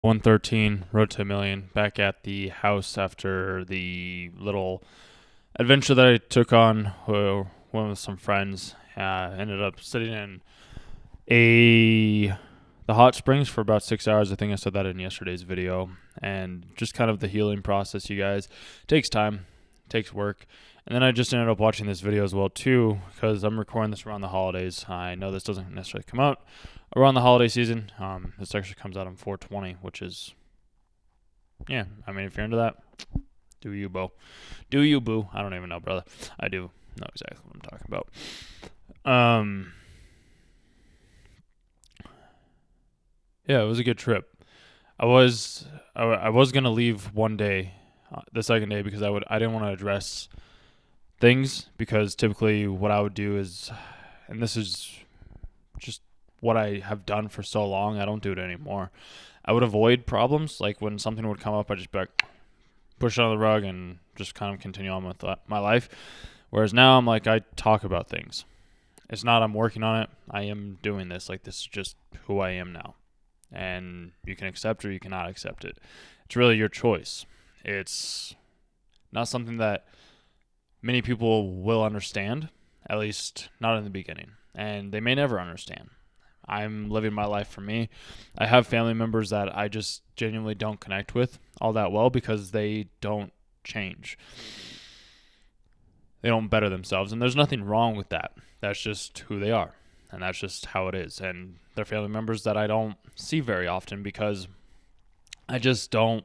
113, Road to a Million, back at the house after the little adventure that I took on. Went with some friends. Ended up sitting in the hot springs for about 6 hours. I think I said that in yesterday's video. And just kind of the healing process, you guys. Takes time, takes work. And then I just ended up watching this video as well, too, because I'm recording this around the holidays. I know this doesn't necessarily come out around the holiday season. This actually comes out on 420, which is, yeah, I mean, if you're into that, do you, Bo. Do you, boo. I don't even know, brother. I do know exactly what I'm talking about. Yeah, it was a good trip. I was gonna leave one day, the second day, because I didn't want to address things, because typically what I would do is, and this is just what I have done for so long, I don't do it anymore. I would avoid problems. Like when something would come up, I'd just be like, push it on the rug and just kind of continue on with my life. Whereas now I'm like, I talk about things. It's not I'm working on it. I am doing this. Like, this is just who I am now. And you can accept or you cannot accept it. It's really your choice. It's not something that many people will understand, at least not in the beginning. And they may never understand. I'm living my life for me. I have family members that I just genuinely don't connect with all that well because they don't change. They don't better themselves. And there's nothing wrong with that. That's just who they are. And that's just how it is. And they're family members that I don't see very often because I don't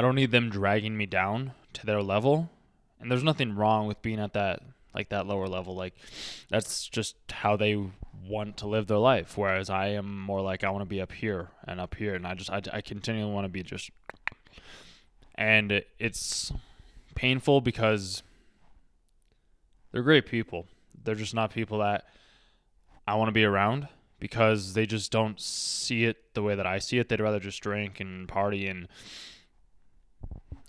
need them dragging me down to their level. And there's nothing wrong with being at that lower level. Like, that's just how they want to live their life. Whereas I am more like, I want to be up here. And I continually want to be just, and it's painful because they're great people. They're just not people that I want to be around because they just don't see it the way that I see it. They'd rather just drink and party. And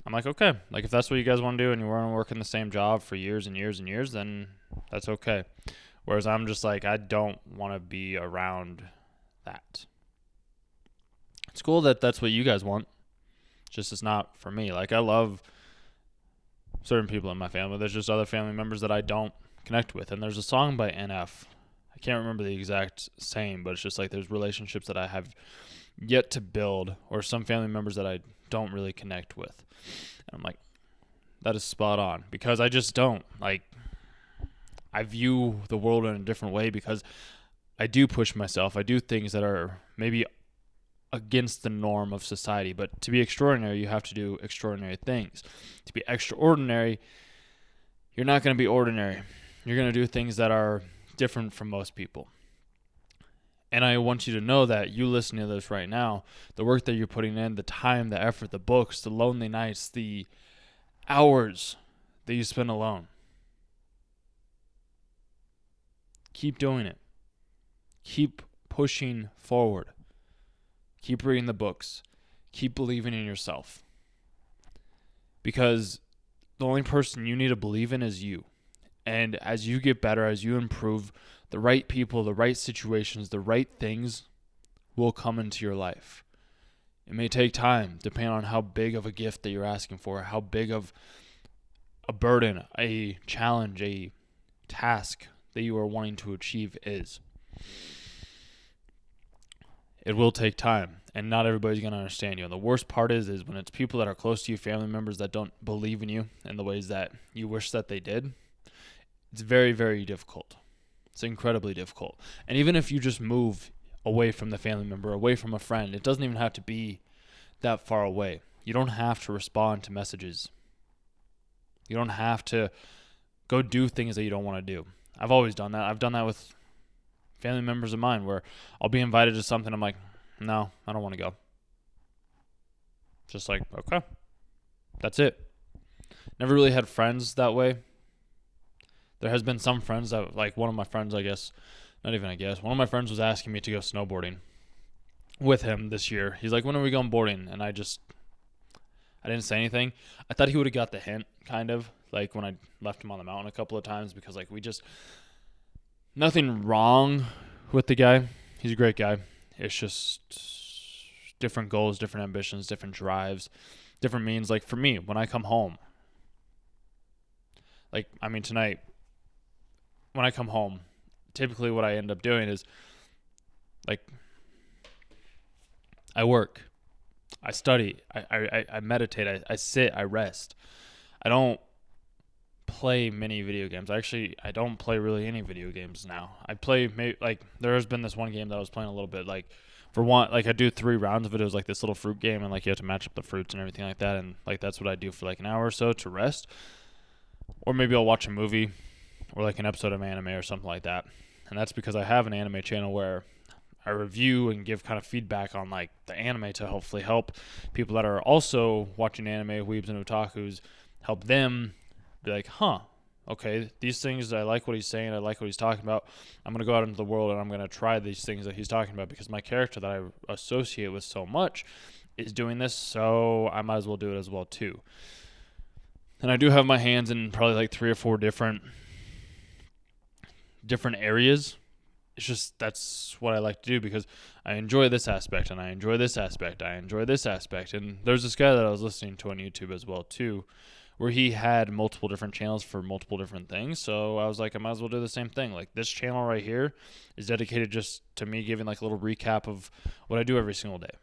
I'm like, okay, like if that's what you guys want to do and you want to work in the same job for years and years and years, then that's okay. Whereas I'm just like, I don't want to be around that. It's cool that that's what you guys want. It's not for me. Like, I love certain people in my family. There's just other family members that I don't connect with. And there's a song by NF. I can't remember the exact saying, but it's just like there's relationships that I have yet to build, or some family members that I don't really connect with. And I'm like, that is spot on, because I just don't. Like, I view the world in a different way because I do push myself. I do things that are maybe against the norm of society. But to be extraordinary, you have to do extraordinary things. To be extraordinary, you're not going to be ordinary. You're going to do things that are different from most people. And I want you to know that you listening to this right now, the work that you're putting in, the time, the effort, the books, the lonely nights, the hours that you spend alone. Keep doing it. Keep pushing forward. Keep reading the books. Keep believing in yourself. Because the only person you need to believe in is you. And as you get better, as you improve, the right people, the right situations, the right things will come into your life. It may take time, depending on how big of a gift that you're asking for, how big of a burden, a challenge, a task that you are wanting to achieve is. It will take time, and not everybody's going to understand you. And the worst part is when it's people that are close to you, family members that don't believe in you in the ways that you wish that they did. It's very, very difficult. It's incredibly difficult. And even if you just move away from the family member, away from a friend, it doesn't even have to be that far away. You don't have to respond to messages. You don't have to go do things that you don't want to do. I've always done that. I've done that with family members of mine where I'll be invited to something. I'm like, no, I don't want to go. Just like, okay, that's it. Never really had friends that way. There has been some friends that, like one of my friends, one of my friends was asking me to go snowboarding with him this year. He's like, when are we going boarding? And I didn't say anything. I thought he would have got the hint, kind of, like when I left him on the mountain a couple of times, because like nothing wrong with the guy. He's a great guy. It's just different goals, different ambitions, different drives, different means. Like for me, when I come home, like, I mean, tonight, when I come home, typically what I end up doing is, like, I work, I study, I meditate, I sit, I rest. I don't play many video games. I don't play really any video games now. I play, like, there has been this one game that I was playing a little bit, like, for one, like, I do 3 rounds of it. It was like this little fruit game, and like you have to match up the fruits and everything like that, and like that's what I do for like an hour or so to rest. Or maybe I'll watch a movie or like an episode of anime or something like that. And that's because I have an anime channel where I review and give kind of feedback on like the anime to hopefully help people that are also watching anime, weebs and otakus, help them be like, huh, okay, these things, I like what he's saying, I like what he's talking about. I'm going to go out into the world and I'm going to try these things that he's talking about because my character that I associate with so much is doing this, so I might as well do it as well too. And I do have my hands in probably like 3 or 4 different areas. It's just that's what I like to do because I enjoy this aspect and I enjoy this aspect. I enjoy this aspect. And there's this guy that I was listening to on YouTube as well too, where he had multiple different channels for multiple different things. So I was like, I might as well do the same thing. Like this channel right here is dedicated just to me giving like a little recap of what I do every single day,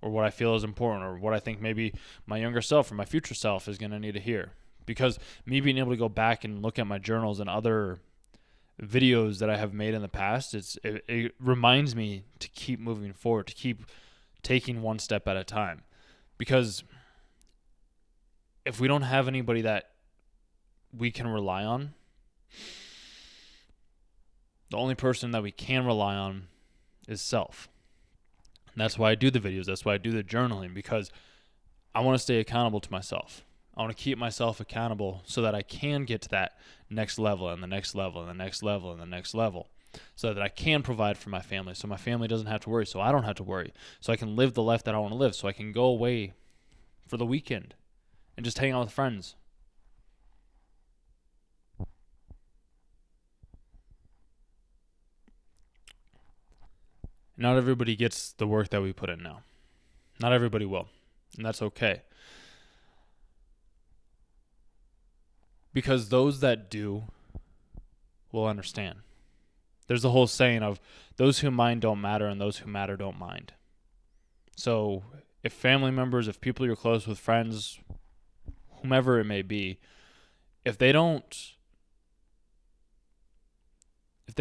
or what I feel is important, or what I think maybe my younger self or my future self is going to need to hear. Because me being able to go back and look at my journals and other videos that I have made in the past, it reminds me to keep moving forward, to keep taking one step at a time. Because if we don't have anybody that we can rely on, the only person that we can rely on is self. And that's why I do the videos. That's why I do the journaling, because I want to stay accountable to myself. I want to keep myself accountable so that I can get to that next level and the next level and the next level and the next level, so that I can provide for my family, so my family doesn't have to worry, so I don't have to worry, so I can live the life that I want to live, so I can go away for the weekend and just hang out with friends. Not everybody gets the work that we put in now. Not everybody will, and that's okay. Because those that do will understand. There's the whole saying of those who mind don't matter and those who matter don't mind. So if family members, if people you're close with, friends, whomever it may be, if they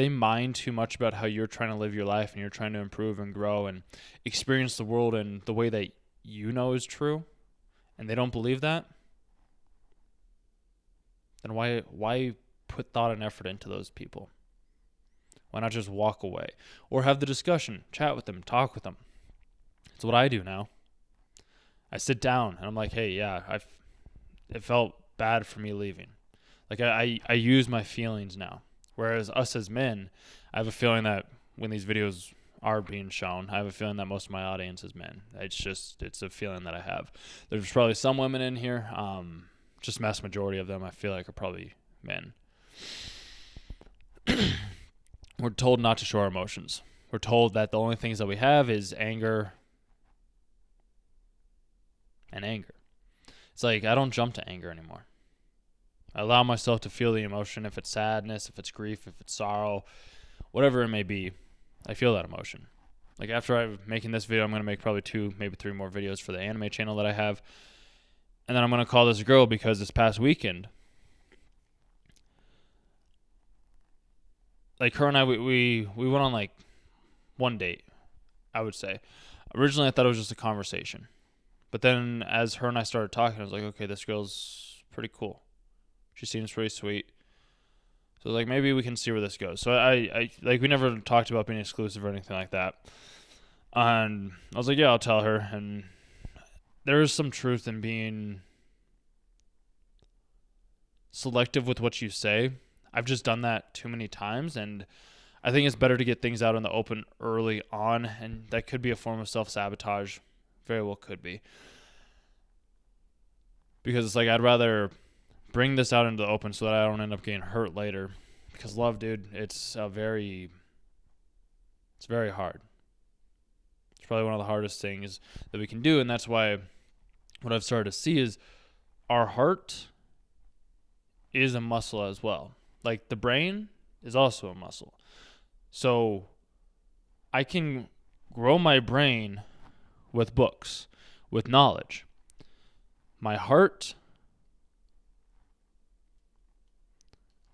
mind too much about how you're trying to live your life and you're trying to improve and grow and experience the world in the way that you know is true, and they don't believe that, then why put thought and effort into those people? Why not just walk away? Or have the discussion, chat with them, talk with them. It's what I do now. I sit down and I'm like, hey, yeah, it felt bad for me leaving. Like I use my feelings now. Whereas us as men, I have a feeling that when these videos are being shown, I have a feeling that most of my audience is men. It's a feeling that I have. There's probably some women in here. Just mass majority of them I feel like are probably men. We're told not to show our emotions. We're told that the only things that we have is anger and anger. It's like I don't jump to anger anymore. I allow myself to feel the emotion. If it's sadness, if it's grief, if it's sorrow, whatever it may be, I feel that emotion. Like after I'm making this video, I'm going to make probably 2, maybe 3 more videos for the anime channel that I have. And then I'm going to call this girl because this past weekend, like her and I, we went on like one date, I would say. Originally, I thought it was just a conversation. But then as her and I started talking, I was like, okay, this girl's pretty cool. She seems pretty sweet. So like maybe we can see where this goes. So I like we never talked about being exclusive or anything like that. And I was like, yeah, I'll tell her. And there is some truth in being selective with what you say. I've just done that too many times, and I think it's better to get things out in the open early on, and that could be a form of self-sabotage. Very well could be. Because it's like I'd rather bring this out into the open so that I don't end up getting hurt later. Because love, dude, it's very hard. It's probably one of the hardest things that we can do. And that's why what I've started to see is our heart is a muscle as well. Like the brain is also a muscle. So I can grow my brain with books, with knowledge. My heart,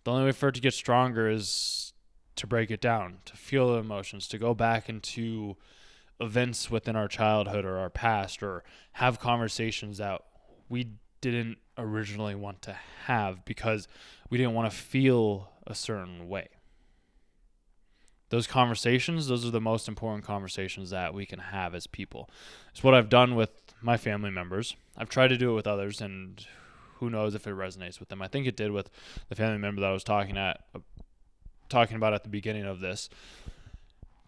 the only way for it to get stronger is to break it down, to feel the emotions, to go back into events within our childhood or our past, or have conversations that we didn't originally want to have because we didn't want to feel a certain way. Those conversations, those are the most important conversations that we can have as people. It's what I've done with my family members. I've tried to do it with others, and who knows if it resonates with them. I think it did with the family member that I was talking about at the beginning of this,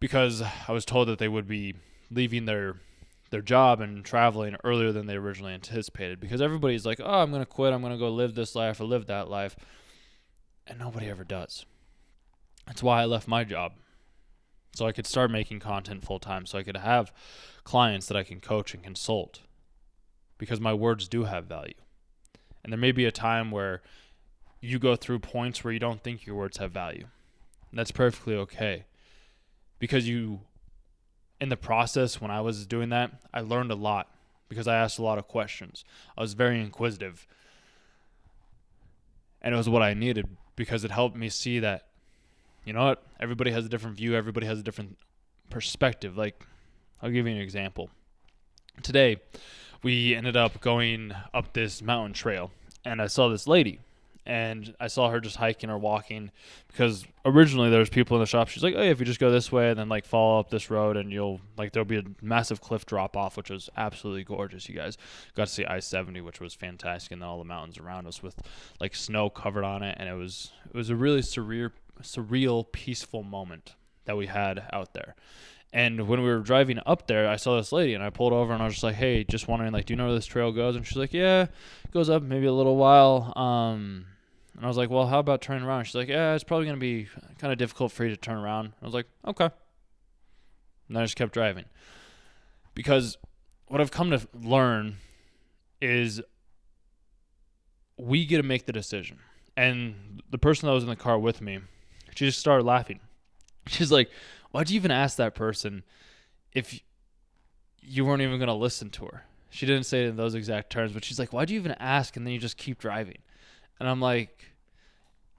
because I was told that they would be leaving their job and traveling earlier than they originally anticipated, because everybody's like, oh, I'm going to quit. I'm going to go live this life or live that life. And nobody ever does. That's why I left my job. So I could start making content full time, so I could have clients that I can coach and consult, because my words do have value. And there may be a time where you go through points where you don't think your words have value. And that's perfectly okay. Because in the process, when I was doing that, I learned a lot because I asked a lot of questions. I was very inquisitive. And it was what I needed, because it helped me see that, you know what, everybody has a different view. Everybody has a different perspective. Like, I'll give you an example. Today, we ended up going up this mountain trail, and I saw this lady, and I saw her just hiking or walking, because originally there was people in the shop. She's like, oh, if you just go this way and then like follow up this road, and there'll be a massive cliff drop off, which was absolutely gorgeous. You guys got to see I-70, which was fantastic, and then all the mountains around us with like snow covered on it, and it was a really surreal, peaceful moment that we had out there. And when we were driving up there, I saw this lady, and I pulled over, and I was just like, hey, just wondering, like, do you know where this trail goes? And she's like, yeah, it goes up maybe a little while. And I was like, well, how about turning around? She's like, yeah, it's probably going to be kind of difficult for you to turn around. I was like, okay. And I just kept driving. Because what I've come to learn is we get to make the decision. And the person that was in the car with me, she just started laughing. She's like, why'd you even ask that person if you weren't even going to listen to her? She didn't say it in those exact terms, but she's like, why'd you even ask, and then you just keep driving? And I'm like,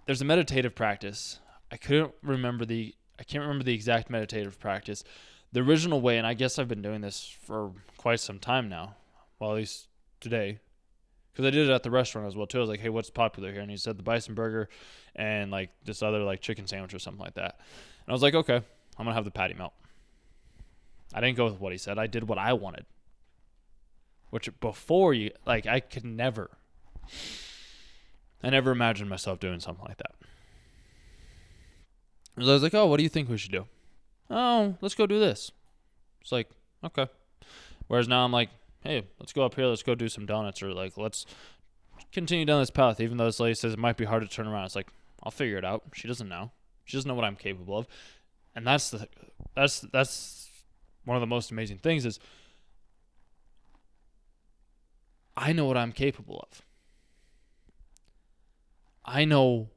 there's a meditative practice. I can't remember the exact meditative practice. The original way, and I guess I've been doing this for quite some time now, well, at least today, because I did it at the restaurant as well too. I was like, hey, what's popular here? And he said the bison burger and like this other like chicken sandwich or something like that. And I was like, okay, I'm going to have the patty melt. I didn't go with what he said. I did what I wanted. Which before I never imagined myself doing something like that. So I was like, oh, what do you think we should do? Oh, let's go do this. It's like, okay. Whereas now I'm like, hey, let's go up here. Let's go do some donuts, or like, let's continue down this path. Even though this lady says it might be hard to turn around. It's like, I'll figure it out. She doesn't know. She doesn't know what I'm capable of. And that's one of the most amazing things is I know what I'm capable of. I know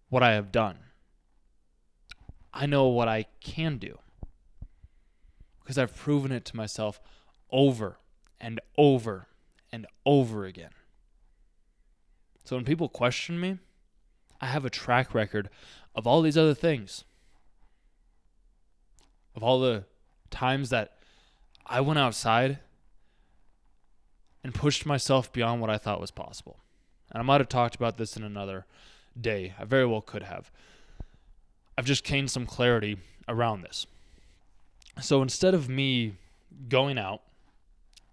what I have done. I know what I can do, because I've proven it to myself over and over and over again. So when people question me, I have a track record of all these other things, of all the times that I went outside and pushed myself beyond what I thought was possible. And I might have talked about this in another day. I very well could have. I've just gained some clarity around this. So instead of me going out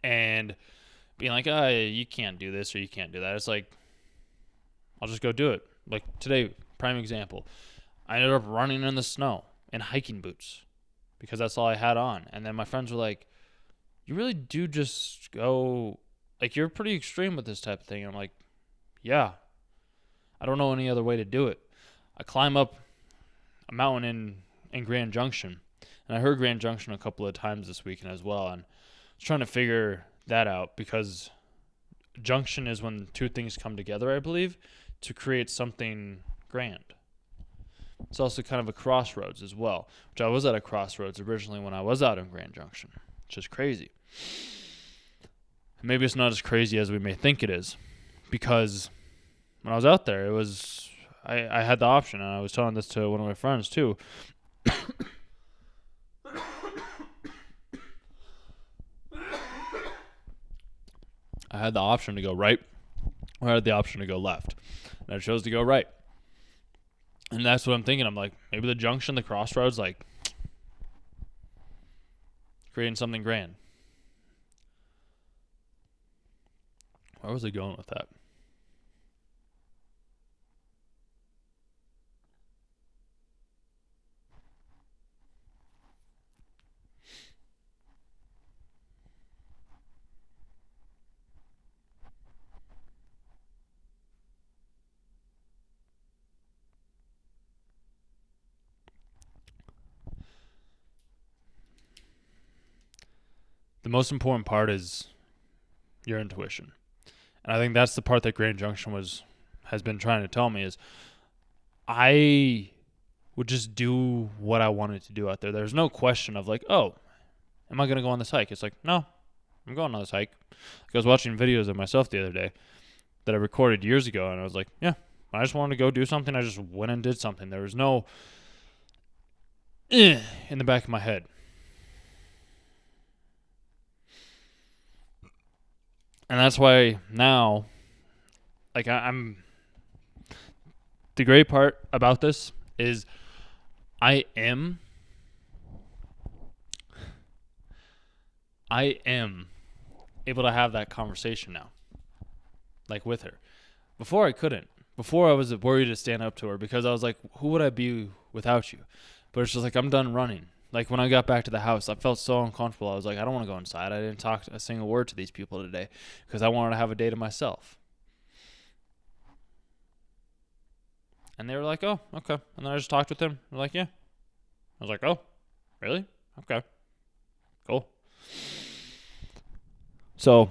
and being like, you can't do this or you can't do that, it's like, I'll just go do it. Like today, prime example, I ended up running in the snow in hiking boots because that's all I had on. And then my friends were like, you really do just go, like, you're pretty extreme with this type of thing. And I'm like, yeah, I don't know any other way to do it. I climb up a mountain in Grand Junction. And I heard Grand Junction a couple of times this weekend as well, and I was trying to figure that out because junction is when two things come together, I believe, to create something grand. It's also kind of a crossroads as well, which I was at a crossroads originally when I was out in Grand Junction, which is crazy. Maybe it's not as crazy as we may think it is, because when I was out there, I had the option, and I was telling this to one of my friends too. I had the option to go right, or I had the option to go left, and I chose to go right. And that's what I'm thinking. I'm like, maybe the junction, the crossroads, like creating something grand. Where was I going with that? The most important part is your intuition. And I think that's the part that Grand Junction has been trying to tell me is I would just do what I wanted to do out there. There's no question of like, oh, am I going to go on this hike? It's like, no, I'm going on this hike. Like I was watching videos of myself the other day that I recorded years ago, and I was like, yeah, I just wanted to go do something. I just went and did something. There was no in the back of my head. And that's why now, like I'm the great part about this is I am able to have that conversation now, like with her. Before I couldn't. Before I was worried to stand up to her because I was like, who would I be without you? But it's just like, I'm done running. Like when I got back to the house, I felt so uncomfortable. I was like, I don't want to go inside. I didn't talk a single word to these people today because I wanted to have a day to myself. And they were like, oh, okay. And then I just talked with them. They're like, yeah. I was like, oh, really? Okay. Cool. So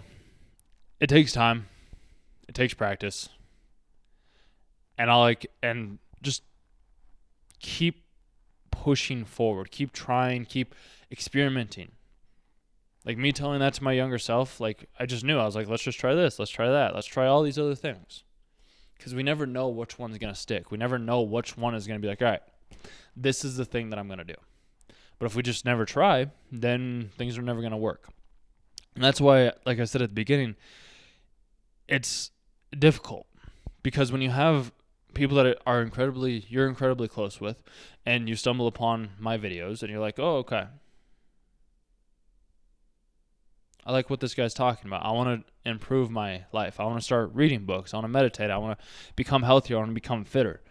it takes time. It takes practice. And just keep pushing forward. Keep trying. Keep experimenting. Like me telling that to my younger self, like I just knew. I was like, let's just try this. Let's try that. Let's try all these other things. Because we never know which one's going to stick. We never know which one is going to be like, all right, this is the thing that I'm going to do. But if we just never try, then things are never going to work. And that's why, like I said at the beginning, it's difficult. Because when you have people that you're incredibly close with, and you stumble upon my videos, and you're like, oh, okay. I like what this guy's talking about. I want to improve my life. I want to start reading books. I want to meditate. I want to become healthier. I want to become fitter.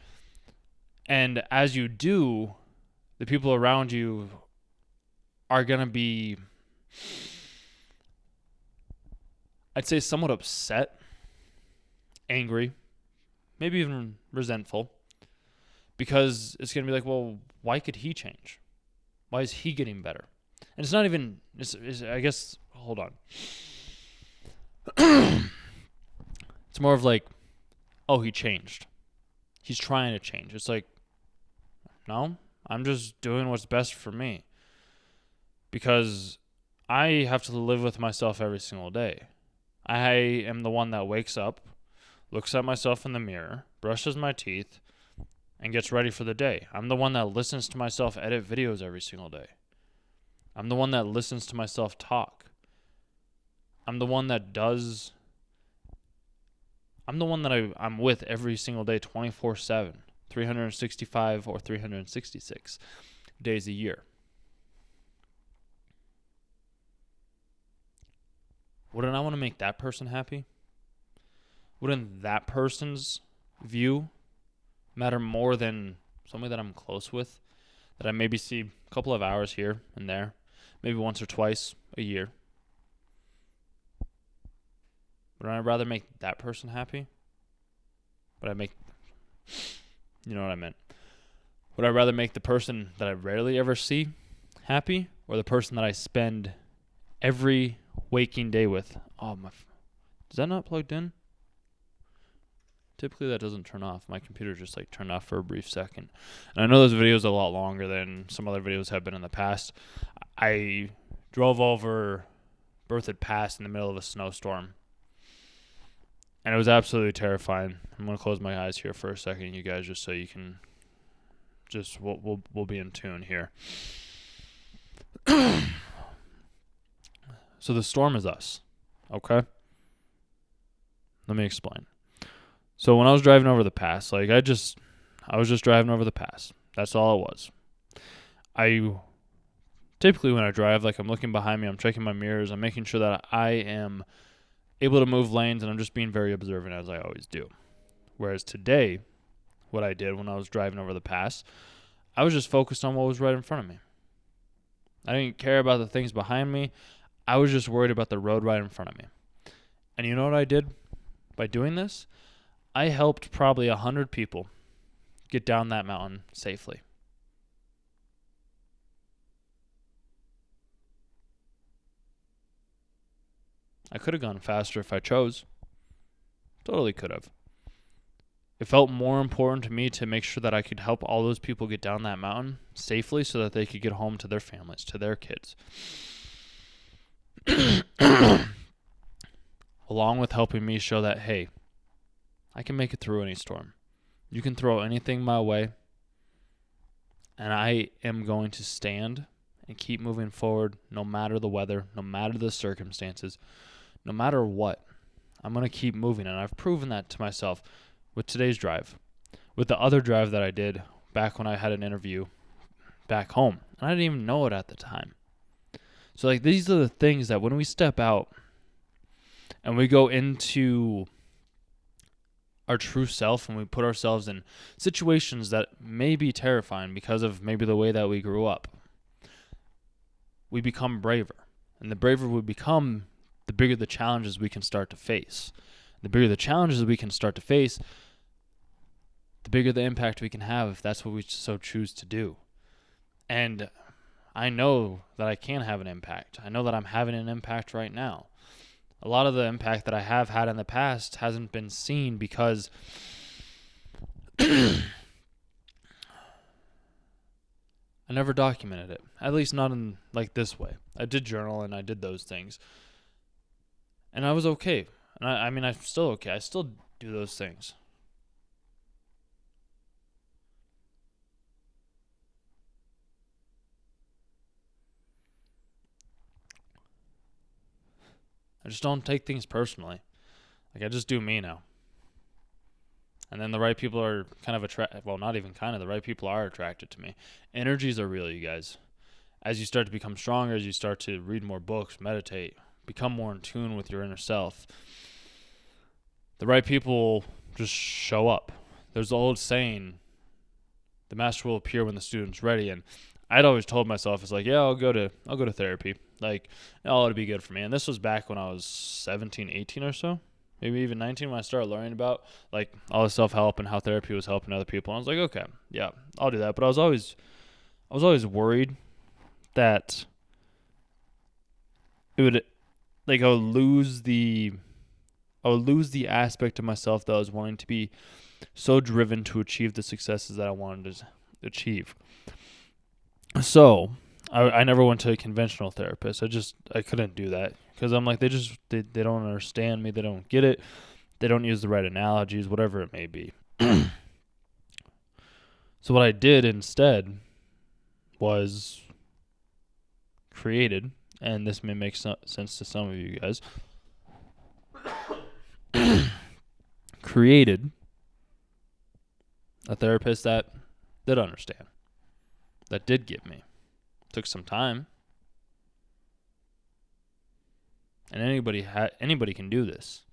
And as you do, the people around you are going to be, I'd say, somewhat upset, angry, maybe even resentful, because it's going to be like, well, why could he change? Why is he getting better? And it's not even, I guess, hold on. It's more of like, oh, he changed. He's trying to change. It's like, no, I'm just doing what's best for me. Because I have to live with myself every single day. I am the one that wakes up, looks at myself in the mirror, brushes my teeth, and gets ready for the day. I'm the one that listens to myself edit videos every single day. I'm the one that listens to myself talk. I'm the one that I'm with every single day, 24/7, 365 or 366 days a year. Wouldn't I want to make that person happy? Wouldn't that person's view matter more than somebody that I'm close with, that I maybe see a couple of hours here and there, maybe once or twice a year? Would I rather make that person happy? You know what I meant. Would I rather make the person that I rarely ever see happy or the person that I spend every waking day with? Is that not plugged in? Typically that doesn't turn off. My computer just like turned off for a brief second. And I know this video is a lot longer than some other videos have been in the past. I drove over Berthoud Pass in the middle of a snowstorm. And it was absolutely terrifying. I'm going to close my eyes here for a second, you guys, just so you can we'll be in tune here. So the storm is us. Okay? Let me explain. So when I was driving over the pass, I was just driving over the pass. That's all it was. Typically when I drive, I'm looking behind me, I'm checking my mirrors, I'm making sure that I am able to move lanes, and I'm just being very observant as I always do. Whereas today, what I did when I was driving over the pass, I was just focused on what was right in front of me. I didn't care about the things behind me. I was just worried about the road right in front of me. And you know what I did by doing this? I helped probably 100 people get down that mountain safely. I could have gone faster if I chose. Totally could have. It felt more important to me to make sure that I could help all those people get down that mountain safely so that they could get home to their families, to their kids. Along with helping me show that, hey, I can make it through any storm. You can throw anything my way, and I am going to stand and keep moving forward no matter the weather, no matter the circumstances, no matter what. I'm going to keep moving, and I've proven that to myself with today's drive, with the other drive that I did back when I had an interview back home, and I didn't even know it at the time. So these are the things that when we step out and we go into our true self and we put ourselves in situations that may be terrifying because of maybe the way that we grew up, we become braver. And the braver we become, the bigger the challenges we can start to face. The bigger the challenges we can start to face, the bigger the impact we can have if that's what we so choose to do. And I know that I can have an impact. I know that I'm having an impact right now. A lot of the impact that I have had in the past hasn't been seen because I never documented it. At least not in this way. I did journal and I did those things. And I was okay. And I'm still okay. I still do those things. I just don't take things personally. I just do me now. And then the right people are kind of the right people are attracted to me. Energies are real, you guys. As you start to become stronger, as you start to read more books, meditate, become more in tune with your inner self, the right people just show up. There's the old saying, the master will appear when the student's ready. And I'd always told myself, it's I'll go to therapy. It'll be good for me. And this was back when I was 17, 18 or so, maybe even 19, when I started learning about all the self-help and how therapy was helping other people. And I was okay, yeah, I'll do that. But I was always worried that it would, I would lose the aspect of myself that I was wanting to be so driven to achieve the successes that I wanted to achieve. So I never went to a conventional therapist. I couldn't do that because I'm they don't understand me. They don't get it. They don't use the right analogies, whatever it may be. So what I did instead was created, and this may make sense to some of you guys, created a therapist that did understand, that did get me. Took some time. And anybody can do this.